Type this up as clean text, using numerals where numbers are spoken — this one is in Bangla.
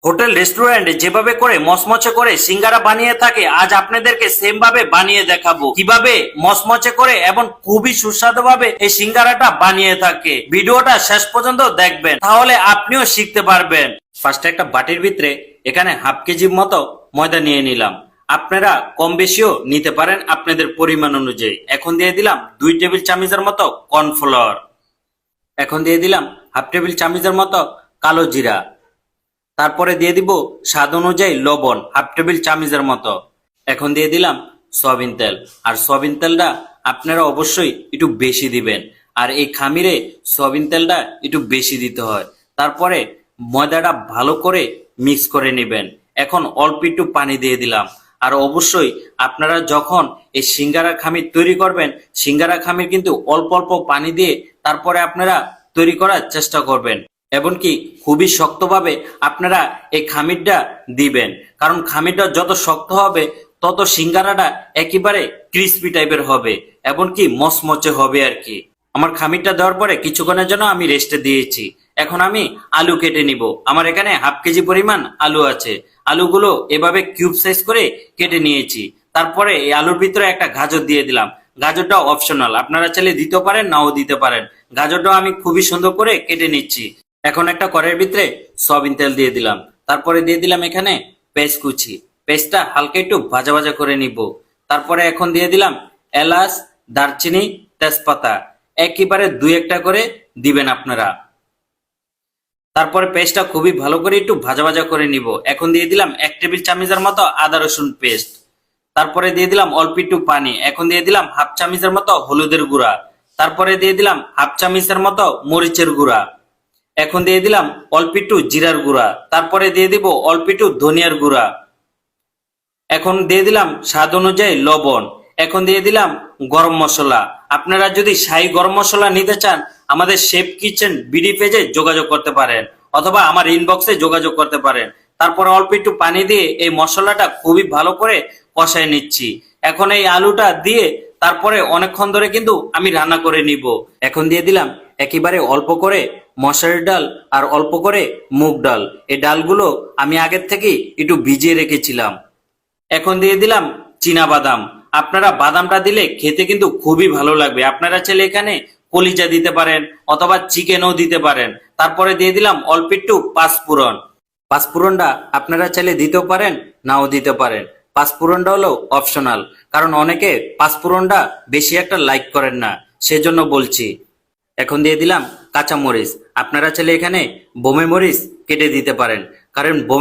হোটেল রেস্টুরেন্টে যেভাবে করে মচমচে করে সিঙ্গারা বানিয়ে থাকে, আজ আপনাদেরকে সেম ভাবে বানিয়ে দেখাবো কিভাবে মচমচে করে এবং খুবই সুস্বাদু ভাবে এই সিঙ্গারাটা বানিয়ে থাকে। ভিডিওটা শেষ পর্যন্ত দেখবেন, তাহলে আপনিও শিখতে পারবেন। ফার্স্টে একটা বাটির ভিতরে এখানে হাফ কেজির মতো ময়দা নিয়ে নিলাম। আপনারা কম বেশিও নিতে পারেন আপনাদের পরিমাণ অনুযায়ী। এখন দিয়ে দিলাম 2 টেবিল চামচের মতো কর্নফ্লাওয়ার। এখন দিয়ে দিলাম হাফ টেবিল চামচের মতো কালো জিরা। তারপরে দিয়ে দিব স্বাদ অনুযায়ী লবণ হাফ টেবিল চামচের মতো। এখন দিয়ে দিলাম সয়াবিন তেল, আর সয়াবিন তেলটা আপনারা অবশ্যই একটু বেশি দিবেন, আর এই খামিরে সয়াবিন তেলটা একটু বেশি দিতে হয়। তারপরে ময়দাটা ভালো করে মিক্স করে নেবেন। এখন অল্প একটু পানি দিয়ে দিলাম। আর অবশ্যই আপনারা যখন এই সিঙ্গারা খামির তৈরি করবেন, সিঙ্গারা খামির কিন্তু অল্প অল্প পানি দিয়ে তারপরে আপনারা তৈরি করার চেষ্টা করবেন। এমনকি খুবই শক্তভাবে আপনারা এই খামিরটা দিবেন, কারণ খামিরটা যত শক্ত হবে তত সিঙ্গারাটা একেবারে ক্রিস্পি টাইপের হবে, এমনকি মচমচে হবে আর কি। আমার খামিরটা দেওয়ার পরে কিছুক্ষণের জন্য আমি রেস্টে দিয়েছি। এখন আমি আলু কেটে নিব। আমার এখানে হাফ কেজি পরিমাণ আলু আছে। আলুগুলো এভাবে কিউব সাইজ করে কেটে নিয়েছি। তারপরে এই আলুর ভিতরে একটা গাজর দিয়ে দিলাম। গাজরটা অপশনাল, আপনারা চাইলে দিতে পারেন, নাও দিতে পারেন। গাজরটাও আমি খুবই সুন্দর করে কেটে নিচ্ছি। এখন একটা কড়াইয়ের ভিতরে সয়াবিন তেল দিয়ে দিলাম। তারপরে দিয়ে দিলাম এখানে পেঁয়াজ কুচি। পেঁয়াজটা হালকা একটু ভাজা ভাজা করে নিব। তারপরে এখন দিয়ে দিলাম এলাচ, দারচিনি, তেজপাতা। একেবারে 2-1টা করে দিবেন আপনারা। তারপরে পেস্টটা খুবই ভালো করে একটু ভাজা ভাজা করে নিব। এখন দিয়ে দিলাম 1 টেবিল চামচের মতো আদা রসুন পেস্ট। তারপরে দিয়ে দিলাম অল্প একটু পানি। এখন দিয়ে দিলাম হাফ চামচের মতো হলুদের গুঁড়া। তারপরে দিয়ে দিলাম হাফ চামচের মতো মরিচের গুঁড়া। এখন দিয়ে দিলাম অল্প একটু জিরার গুঁড়া। তারপরে দিয়ে দিব অল্প একটু ধনিয়ার গুঁড়া। এখন দিয়ে দিলাম স্বাদ অনুযায়ী লবণ। এখন দিয়ে দিলাম গরম মশলা। আপনারা যদি শাহী গরম মশলা নিতে চান, আমাদের শেফ কিচেন বিডি পেজে যোগাযোগ করতে পারেন, অথবা আমার ইনবক্সে যোগাযোগ করতে পারেন। তারপর অল্প একটু পানি দিয়ে এই মশলাটা খুবই ভালো করে কষায় নিচ্ছি। এখন এই আলুটা দিয়ে তারপরে অনেকক্ষণ ধরে কিন্তু আমি রান্না করে নিব। এখন দিয়ে দিলাম একেবারে অল্প করে মসুরের ডাল আর অল্প করে মুগ ডাল। এই ডালগুলো আমি আগের থেকে একটু ভিজিয়ে রেখেছিলাম। এখন দিয়ে দিলাম চীনা বাদাম। আপনারা বাদামটা দিলে খেতে কিন্তু খুবই ভালো লাগবে। আপনারা চাইলে এখানে কলিজা দিতে পারেন, অথবা চিকেনও দিতে পারেন। তারপরে দিয়ে দিলাম অল্প একটু পাঁচফোড়ন। পাঁচফোড়নটা আপনারা চাইলে দিতেও পারেন, নাও দিতে পারেন। পাঁচফোড়নটা হলো অপশনাল, কারণ অনেকে পাঁচফোড়নটা বেশি একটা লাইক করেন না, সেজন্য বলছি। এখন দিয়ে দিলাম কাঁচা মরিচ। আপনারা চাইলে এখানে বোমে মরিচ কেটে দিতে পারেন, কারণ